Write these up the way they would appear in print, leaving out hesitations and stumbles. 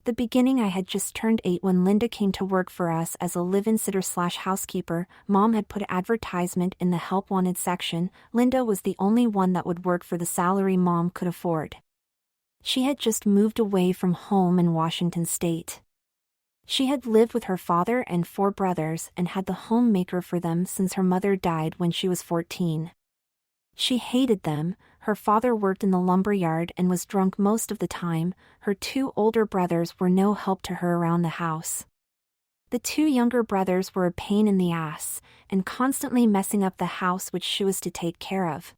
the beginning. I had just turned 8 when Linda came to work for us as a live-in sitter/housekeeper. Mom had put an advertisement in the help wanted section. Linda was the only one that would work for the salary Mom could afford. She had just moved away from home in Washington State. She had lived with her father and 4 brothers and had the homemaker for them since her mother died when she was 14. She hated them. Her father worked in the lumber yard and was drunk most of the time. Her 2 older brothers were no help to her around the house. The 2 younger brothers were a pain in the ass and constantly messing up the house which she was to take care of.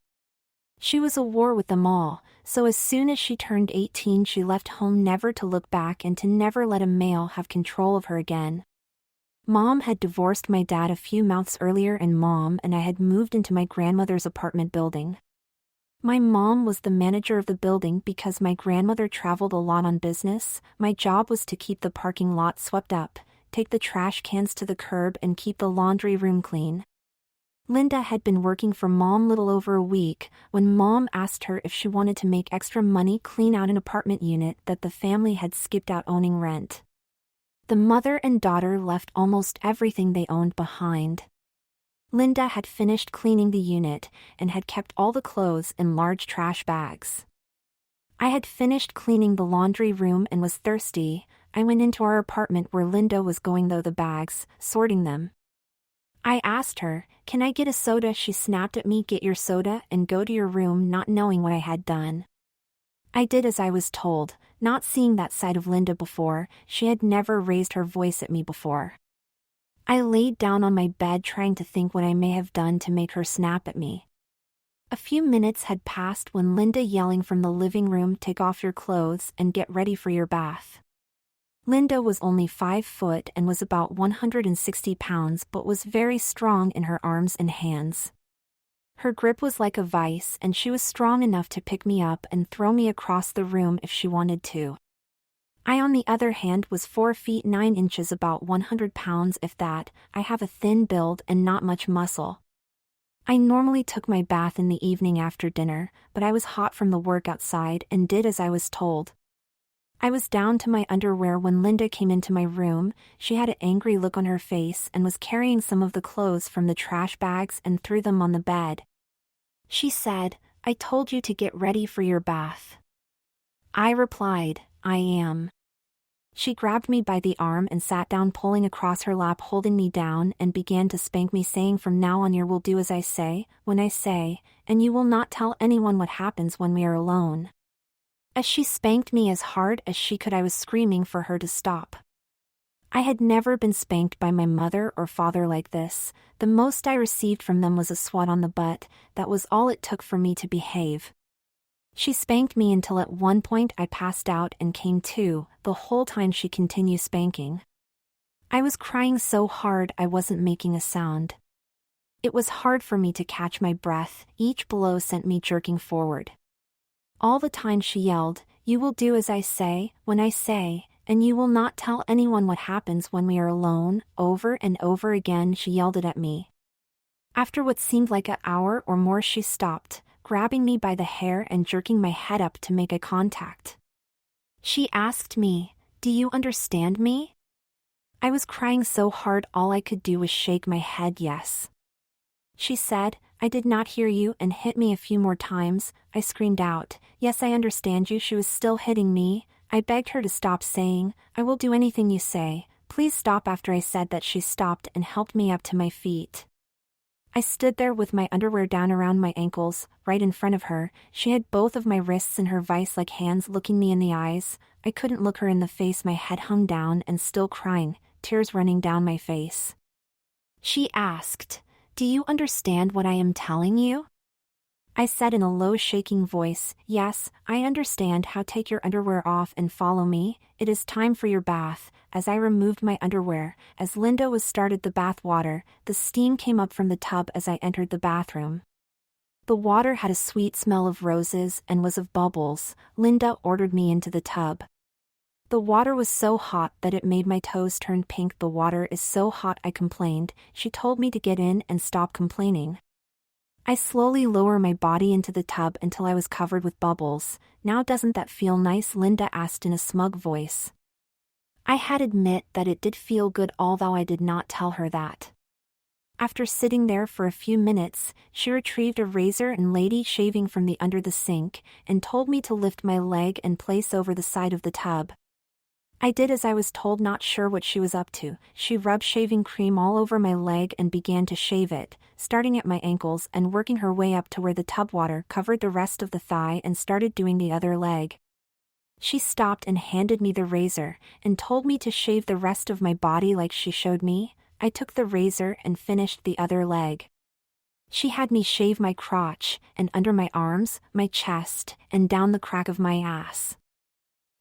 She was at war with them all, so as soon as she turned 18 she left home never to look back and to never let a male have control of her again. Mom had divorced my dad a few months earlier and Mom and I had moved into my grandmother's apartment building. My mom was the manager of the building because my grandmother traveled a lot on business. My job was to keep the parking lot swept up, take the trash cans to the curb and keep the laundry room clean. Linda had been working for Mom little over a week when Mom asked her if she wanted to make extra money clean out an apartment unit that the family had skipped out owning rent. The mother and daughter left almost everything they owned behind. Linda had finished cleaning the unit and had kept all the clothes in large trash bags. I had finished cleaning the laundry room and was thirsty. I went into our apartment where Linda was going through the bags, sorting them. I asked her, "Can I get a soda?" She snapped at me, "Get your soda and go to your room," not knowing what I had done. I did as I was told, not seeing that side of Linda before. She had never raised her voice at me before. I laid down on my bed trying to think what I may have done to make her snap at me. A few minutes had passed when Linda yelling from the living room, "Take off your clothes and get ready for your bath." Linda was only 5 foot and was about 160 pounds but was very strong in her arms and hands. Her grip was like a vice and she was strong enough to pick me up and throw me across the room if she wanted to. I on the other hand was 4 feet 9 inches, about 100 pounds if that. I have a thin build and not much muscle. I normally took my bath in the evening after dinner, but I was hot from the work outside and did as I was told. I was down to my underwear when Linda came into my room. She had an angry look on her face and was carrying some of the clothes from the trash bags and threw them on the bed. She said, "I told you to get ready for your bath." I replied, "I am." She grabbed me by the arm and sat down, pulling across her lap, holding me down, and began to spank me, saying, "From now on you will do as I say, when I say, and you will not tell anyone what happens when we are alone." As she spanked me as hard as she could, I was screaming for her to stop. I had never been spanked by my mother or father like this. The most I received from them was a swat on the butt. That was all it took for me to behave. She spanked me until at one point I passed out and came to. The whole time she continued spanking. I was crying so hard I wasn't making a sound. It was hard for me to catch my breath. Each blow sent me jerking forward. All the time she yelled, "You will do as I say, when I say, and you will not tell anyone what happens when we are alone." Over and over again she yelled it at me. After what seemed like an hour or more she stopped, grabbing me by the hair and jerking my head up to make eye contact. She asked me, "Do you understand me?" I was crying so hard all I could do was shake my head yes. She said, "I did not hear you," and hit me a few more times. I screamed out, "Yes, I understand you." She was still hitting me. I begged her to stop, saying, "I will do anything you say. Please stop." After I said that, she stopped and helped me up to my feet. I stood there with my underwear down around my ankles, right in front of her. She had both of my wrists in her vice-like hands, looking me in the eyes. I couldn't look her in the face. My head hung down and still crying, tears running down my face. She asked, "Do you understand what I am telling you?" I said in a low shaking voice, "Yes, I understand. How take your underwear off and follow me. It is time for your bath." As I removed my underwear, as Linda was started the bath water, the steam came up from the tub as I entered the bathroom. The water had a sweet smell of roses and was of bubbles. Linda ordered me into the tub. The water was so hot that it made my toes turn pink. "The water is so hot," I complained. She told me to get in and stop complaining. I slowly lowered my body into the tub until I was covered with bubbles. "Now doesn't that feel nice?" Linda asked in a smug voice. I had admit that it did feel good, although I did not tell her that. After sitting there for a few minutes, she retrieved a razor and lady shaving from the under the sink, and told me to lift my leg and place over the side of the tub. I did as I was told, not sure what she was up to. She rubbed shaving cream all over my leg and began to shave it, starting at my ankles and working her way up to where the tub water covered the rest of the thigh, and started doing the other leg. She stopped and handed me the razor, and told me to shave the rest of my body like she showed me. I took the razor and finished the other leg. She had me shave my crotch, and under my arms, my chest, and down the crack of my ass.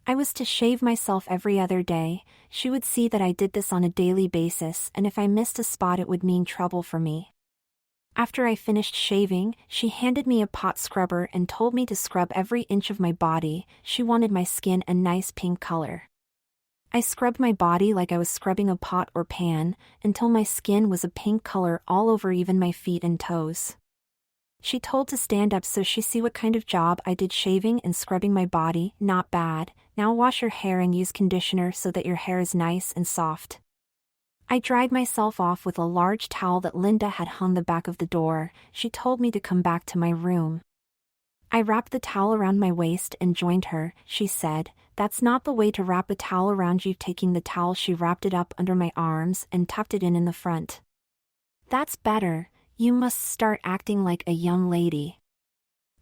I was to shave myself every other day. She would see that I did this on a daily basis, and if I missed a spot it would mean trouble for me. After I finished shaving, she handed me a pot scrubber and told me to scrub every inch of my body. She wanted my skin a nice pink color. I scrubbed my body like I was scrubbing a pot or pan, until my skin was a pink color all over, even my feet and toes. She told to stand up so she see what kind of job I did shaving and scrubbing my body. Not bad. Now wash your hair and use conditioner so that your hair is nice and soft. I dried myself off with a large towel that Linda had hung the back of the door. She told me to come back to my room. I wrapped the towel around my waist and joined her. She said, "That's not the way to wrap a towel around you." Taking the towel, she wrapped it up under my arms and tucked it in the front. "That's better. You must start acting like a young lady."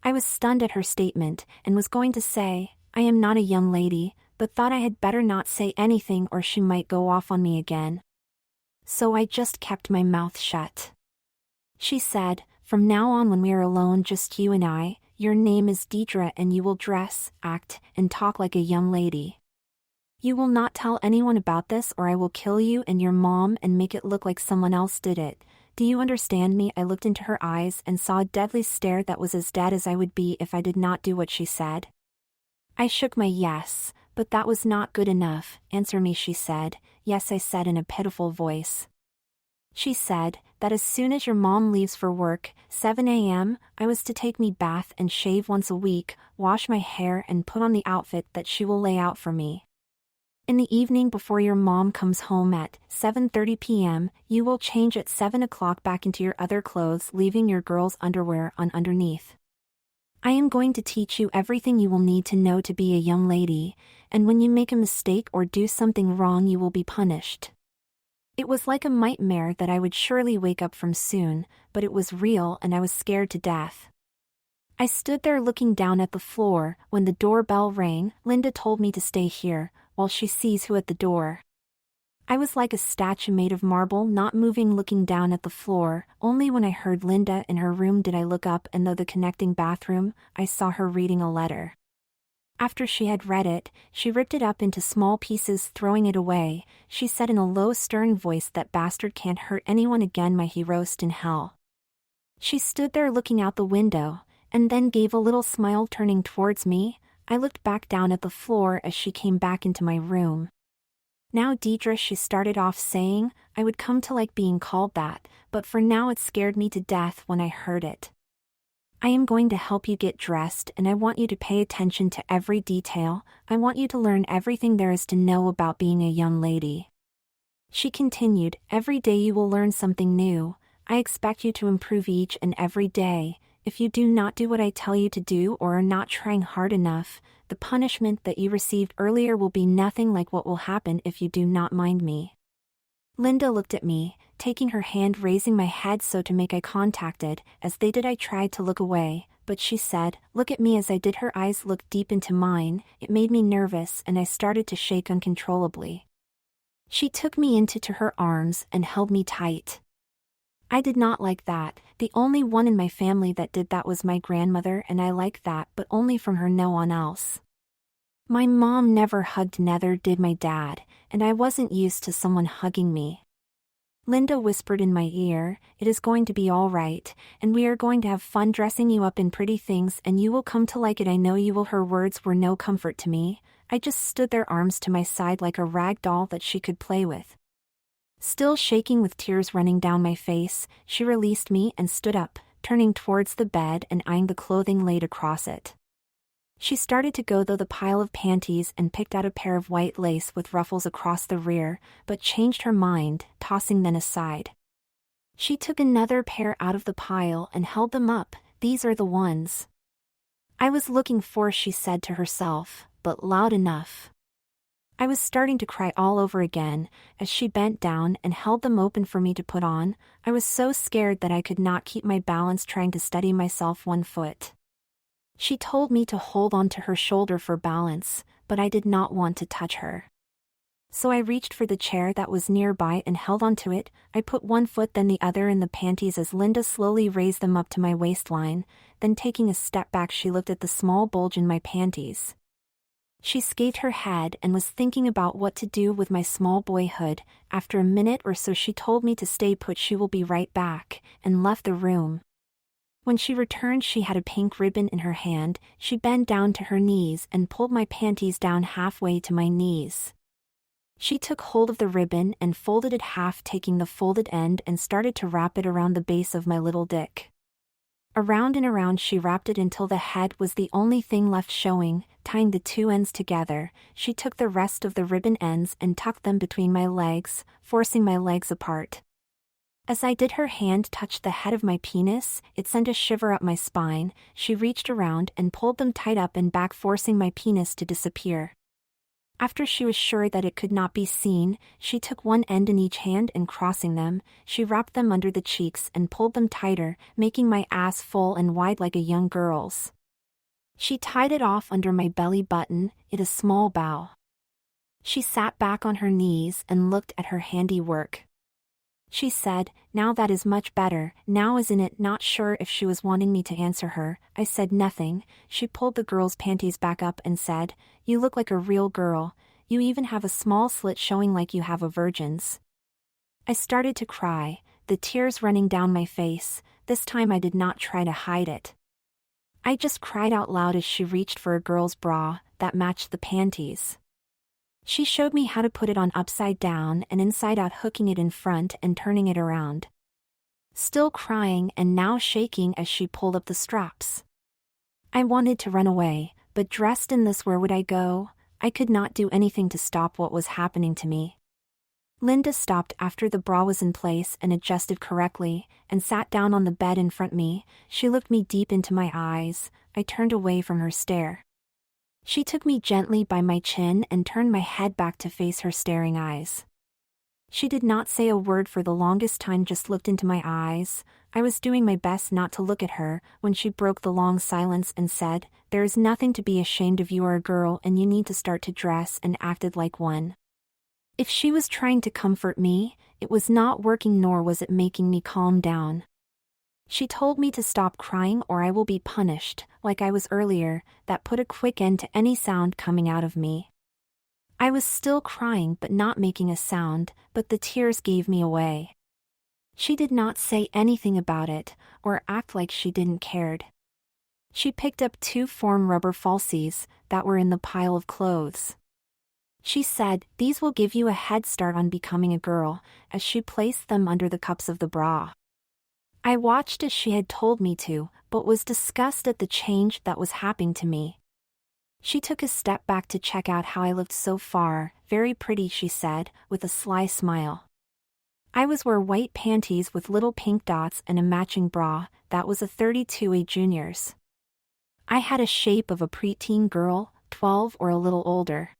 I was stunned at her statement, and was going to say, "I am not a young lady," but thought I had better not say anything or she might go off on me again. So I just kept my mouth shut. She said, "From now on, when we are alone, just you and I, your name is Dedra, and you will dress, act, and talk like a young lady. You will not tell anyone about this, or I will kill you and your mom and make it look like someone else did it. Do you understand me?" I looked into her eyes and saw a deadly stare that was as dead as I would be if I did not do what she said. I shook my yes, but that was not good enough. "Answer me," she said. "Yes," I said in a pitiful voice. She said that as soon as your mom leaves for work, 7 a.m., I was to take me bath and shave once a week, wash my hair and put on the outfit that she will lay out for me. In the evening before your mom comes home at 7:30 p.m., you will change at 7 o'clock back into your other clothes, leaving your girl's underwear on underneath. I am going to teach you everything you will need to know to be a young lady, and when you make a mistake or do something wrong you will be punished." It was like a nightmare that I would surely wake up from soon, but it was real and I was scared to death. I stood there looking down at the floor. When the doorbell rang, Linda told me to stay here, while she sees who at the door. I was like a statue made of marble, not moving, looking down at the floor. Only when I heard Linda in her room did I look up, and though the connecting bathroom, I saw her reading a letter. After she had read it, she ripped it up into small pieces, throwing it away. She said in a low, stern voice, "That bastard can't hurt anyone again, may he roast in hell." She stood there looking out the window, and then gave a little smile, turning towards me. I looked back down at the floor as she came back into my room. "Now, Dedra," she started off saying, "I would come to like being called that, but for now it scared me to death when I heard it. I am going to help you get dressed, and I want you to pay attention to every detail. I want you to learn everything there is to know about being a young lady." She continued, "Every day you will learn something new. I expect you to improve each and every day. If you do not do what I tell you to do or are not trying hard enough, the punishment that you received earlier will be nothing like what will happen if you do not mind me." Linda looked at me, taking her hand, raising my head so to make eye contact. As they did, I tried to look away, but she said, "Look at me." As I did, her eyes looked deep into mine. It made me nervous and I started to shake uncontrollably. She took me into her arms and held me tight. I did not like that. The only one in my family that did that was my grandmother, and I liked that, but only from her, no one else. My mom never hugged, neither did my dad, and I wasn't used to someone hugging me. Linda whispered in my ear, "It is going to be all right, and we are going to have fun dressing you up in pretty things, and you will come to like it. I know you will." Her words were no comfort to me. I just stood there, arms to my side like a rag doll that she could play with. Still shaking with tears running down my face, she released me and stood up, turning towards the bed and eyeing the clothing laid across it. She started to go through the pile of panties and picked out a pair of white lace with ruffles across the rear, but changed her mind, tossing them aside. She took another pair out of the pile and held them up. "These are the ones I was looking for," she said to herself, but loud enough. I was starting to cry all over again as she bent down and held them open for me to put on. I was so scared that I could not keep my balance trying to steady myself one foot. She told me to hold on to her shoulder for balance, but I did not want to touch her. So I reached for the chair that was nearby and held onto it. I put one foot then the other in the panties as Linda slowly raised them up to my waistline, then taking a step back she looked at the small bulge in my panties. She scathed her head and was thinking about what to do with my small boyhood. After a minute or so she told me to stay put, she will be right back, and left the room. When she returned she had a pink ribbon in her hand. She bent down to her knees and pulled my panties down halfway to my knees. She took hold of the ribbon and folded it half, taking the folded end and started to wrap it around the base of my little dick. Around and around she wrapped it until the head was the only thing left showing. Tying the two ends together, she took the rest of the ribbon ends and tucked them between my legs, forcing my legs apart. As I did, her hand touched the head of my penis. It sent a shiver up my spine. She reached around and pulled them tight up and back, forcing my penis to disappear. After she was sure that it could not be seen, she took one end in each hand and crossing them, she wrapped them under the cheeks and pulled them tighter, making my ass full and wide like a young girl's. She tied it off under my belly button, it a small bow. She sat back on her knees and looked at her handiwork. She said, "Now that is much better, now isn't it?" Not sure if she was wanting me to answer her, I said nothing. She pulled the girl's panties back up and said, "You look like a real girl, you even have a small slit showing like you have a virgin's." I started to cry, the tears running down my face. This time I did not try to hide it. I just cried out loud as she reached for a girl's bra that matched the panties. She showed me how to put it on upside down and inside out, hooking it in front and turning it around. Still crying and now shaking as she pulled up the straps. I wanted to run away, but dressed in this, where would I go? I could not do anything to stop what was happening to me. Linda stopped after the bra was in place and adjusted correctly, and sat down on the bed in front of me. She looked me deep into my eyes. I turned away from her stare. She took me gently by my chin and turned my head back to face her staring eyes. She did not say a word for the longest time, just looked into my eyes. I was doing my best not to look at her when she broke the long silence and said, "There is nothing to be ashamed of. You are a girl and you need to start to dress," and acted like one. If she was trying to comfort me, it was not working, nor was it making me calm down. She told me to stop crying or I will be punished, like I was earlier. That put a quick end to any sound coming out of me. I was still crying but not making a sound, but the tears gave me away. She did not say anything about it, or act like she didn't cared. She picked up 2 foam rubber falsies that were in the pile of clothes. She said, "These will give you a head start on becoming a girl," as she placed them under the cups of the bra. I watched as she had told me to, but was disgusted at the change that was happening to me. She took a step back to check out how I looked so far. "Very pretty," she said, with a sly smile. I was wearing white panties with little pink dots and a matching bra. That was a 32A junior's. I had a shape of a preteen girl, 12 or a little older.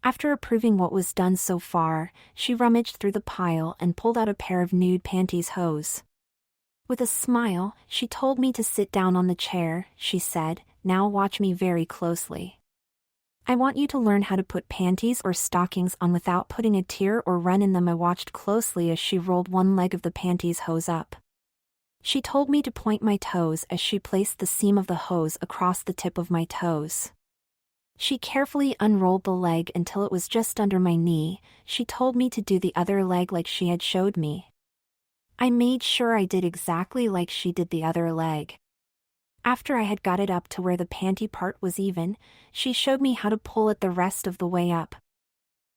After approving what was done so far, she rummaged through the pile and pulled out a pair of nude panties hose. With a smile, she told me to sit down on the chair. She said, "Now watch me very closely. I want you to learn how to put panties or stockings on without putting a tear or run in them." I watched closely as she rolled one leg of the panties hose up. She told me to point my toes as she placed the seam of the hose across the tip of my toes. She carefully unrolled the leg until it was just under my knee. She told me to do the other leg like she had showed me. I made sure I did exactly like she did the other leg. After I had got it up to where the panty part was even, she showed me how to pull it the rest of the way up.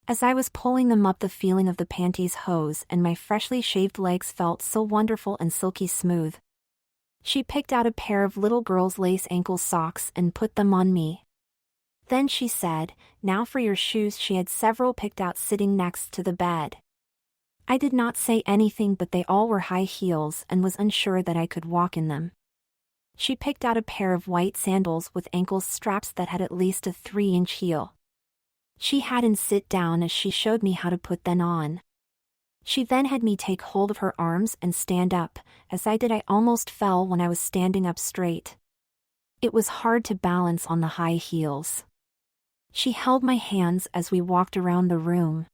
As I was pulling them up, the feeling of the panties hose and my freshly shaved legs felt so wonderful and silky smooth. She picked out a pair of little girl's lace ankle socks and put them on me. Then she said, "Now for your shoes." She had several picked out sitting next to the bed. I did not say anything, but they all were high heels and was unsure that I could walk in them. She picked out a pair of white sandals with ankle straps that had at least a 3-inch heel. She hadn't sit down as she showed me how to put them on. She then had me take hold of her arms and stand up. As I did, I almost fell when I was standing up straight. It was hard to balance on the high heels. She held my hands as we walked around the room.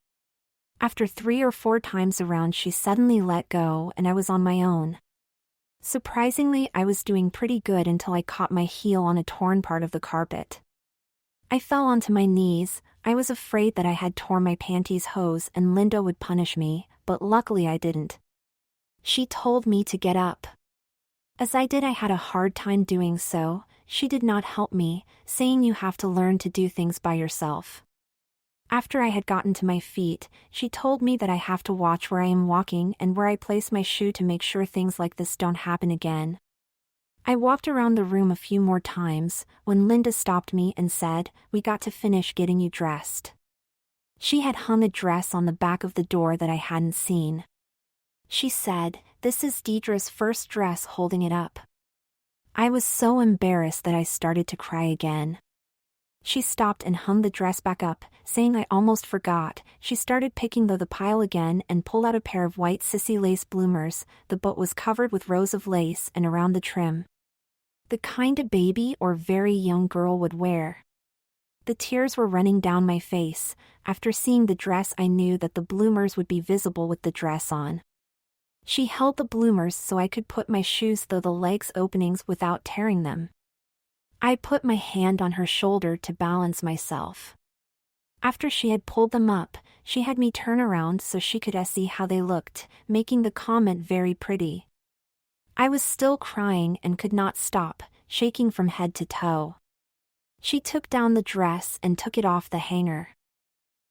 After 3 or 4 times around, she suddenly let go and I was on my own. Surprisingly, I was doing pretty good until I caught my heel on a torn part of the carpet. I fell onto my knees. I was afraid that I had torn my panties hose and Linda would punish me, but luckily I didn't. She told me to get up. As I did, I had a hard time doing so. She did not help me, saying you have to learn to do things by yourself. After I had gotten to my feet, she told me that I have to watch where I am walking and where I place my shoe to make sure things like this don't happen again. I walked around the room a few more times when Linda stopped me and said, "We got to finish getting you dressed." She had hung a dress on the back of the door that I hadn't seen. She said, "This is Dedra's first dress," holding it up. I was so embarrassed that I started to cry again. She stopped and hung the dress back up, saying, "I almost forgot." She started picking the pile again and pulled out a pair of white sissy lace bloomers. The boat was covered with rows of lace and around the trim. The kind a baby or very young girl would wear. The tears were running down my face. After seeing the dress, I knew that the bloomers would be visible with the dress on. She held the bloomers so I could put my shoes through the legs openings without tearing them. I put my hand on her shoulder to balance myself. After she had pulled them up, she had me turn around so she could see how they looked, making the comment, "Very pretty." I was still crying and could not stop, shaking from head to toe. She took down the dress and took it off the hanger.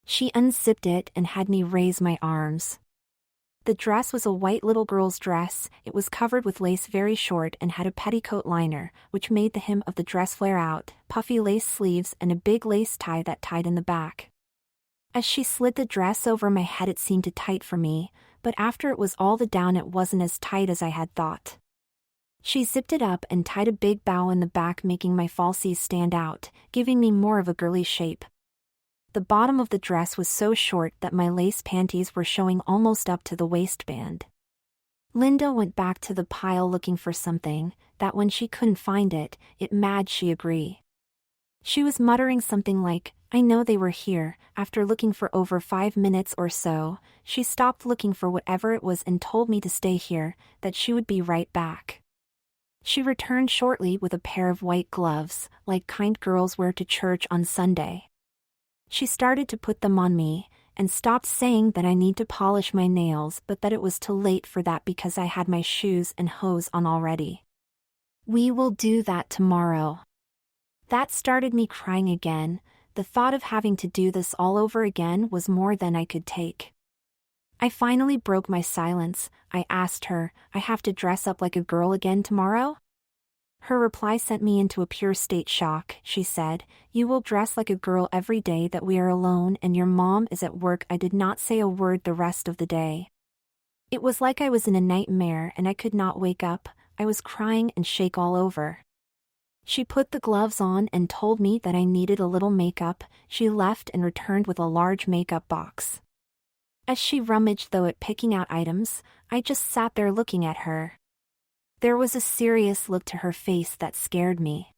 She unzipped it and had me raise my arms. The dress was a white little girl's dress. It was covered with lace, very short, and had a petticoat liner, which made the hem of the dress flare out, puffy lace sleeves, and a big lace tie that tied in the back. As she slid the dress over my head, it seemed too tight for me, but after it was all the down, it wasn't as tight as I had thought. She zipped it up and tied a big bow in the back, making my falsies stand out, giving me more of a girly shape. The bottom of the dress was so short that my lace panties were showing almost up to the waistband. Linda went back to the pile looking for something, that when she couldn't find it, it made she agree. She was muttering something like, "I know they were here." After looking for over 5 minutes or so, she stopped looking for whatever it was and told me to stay here, that she would be right back. She returned shortly with a pair of white gloves, like kind girls wear to church on Sunday. She started to put them on me, and stopped, saying that I need to polish my nails, but that it was too late for that because I had my shoes and hose on already. "We will do that tomorrow." That started me crying again. The thought of having to do this all over again was more than I could take. I finally broke my silence. I asked her, "I have to dress up like a girl again tomorrow?" Her reply sent me into a pure state shock. She said, "You will dress like a girl every day that we are alone and your mom is at work." I did not say a word the rest of the day. It was like I was in a nightmare and I could not wake up. I was crying and shake all over. She put the gloves on and told me that I needed a little makeup. She left and returned with a large makeup box. As she rummaged through it picking out items, I just sat there looking at her. There was a serious look to her face that scared me.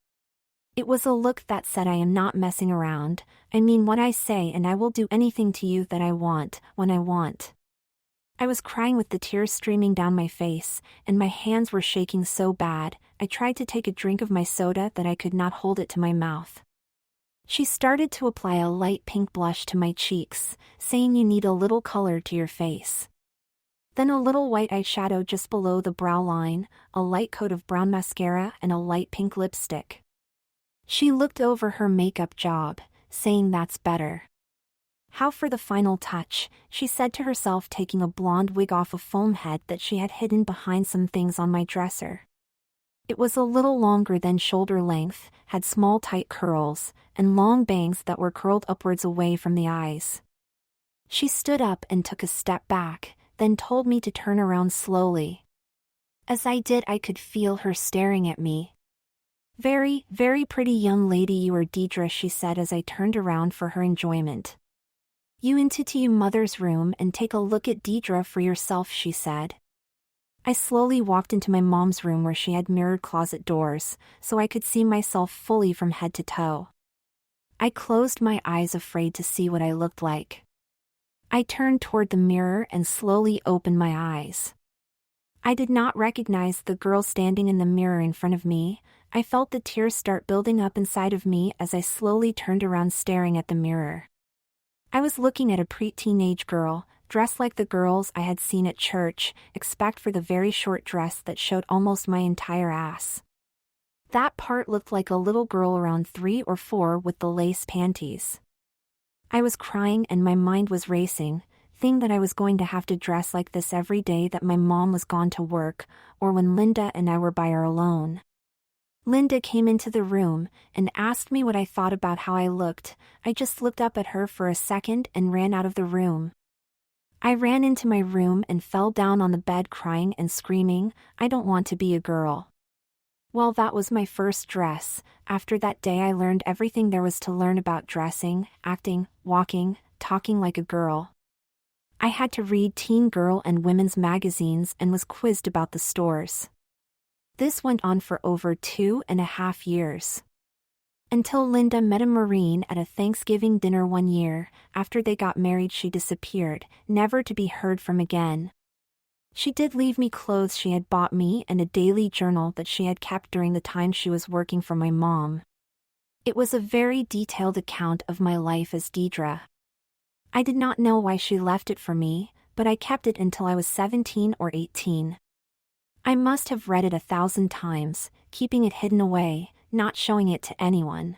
It was a look that said, "I am not messing around. I mean what I say, and I will do anything to you that I want, when I want." I was crying with the tears streaming down my face, and my hands were shaking so bad. I tried to take a drink of my soda that I could not hold it to my mouth. She started to apply a light pink blush to my cheeks, saying, "You need a little color to your face." Then a little white eyeshadow just below the brow line, a light coat of brown mascara, and a light pink lipstick. She looked over her makeup job, saying, "That's better." "How for the final touch?" she said to herself, taking a blonde wig off a foam head that she had hidden behind some things on my dresser. It was a little longer than shoulder length, had small tight curls, and long bangs that were curled upwards away from the eyes. She stood up and took a step back, then told me to turn around slowly. As I did, I could feel her staring at me. "Very, very pretty young lady you are, Dedra," she said as I turned around for her enjoyment. "You into to your mother's room and take a look at Dedra for yourself," she said. I slowly walked into my mom's room where she had mirrored closet doors, so I could see myself fully from head to toe. I closed my eyes, afraid to see what I looked like. I turned toward the mirror and slowly opened my eyes. I did not recognize the girl standing in the mirror in front of me. I felt the tears start building up inside of me as I slowly turned around, staring at the mirror. I was looking at a pre-teenage girl, dressed like the girls I had seen at church, except for the very short dress that showed almost my entire ass. That part looked like a little girl around 3 or 4 with the lace panties. I was crying and my mind was racing, thinking that I was going to have to dress like this every day that my mom was gone to work, or when Linda and I were by her alone. Linda came into the room and asked me what I thought about how I looked. I just looked up at her for a second and ran out of the room. I ran into my room and fell down on the bed crying and screaming, "I don't want to be a girl." Well, that was my first dress. After that day I learned everything there was to learn about dressing, acting, walking, talking like a girl. I had to read teen girl and women's magazines and was quizzed about the stores. This went on for over 2.5 years. Until Linda met a Marine at a Thanksgiving dinner one year. After they got married, she disappeared, never to be heard from again. She did leave me clothes she had bought me and a daily journal that she had kept during the time she was working for my mom. It was a very detailed account of my life as Dedra. I did not know why she left it for me, but I kept it until I was 17 or 18. I must have read it 1,000 times, keeping it hidden away, not showing it to anyone.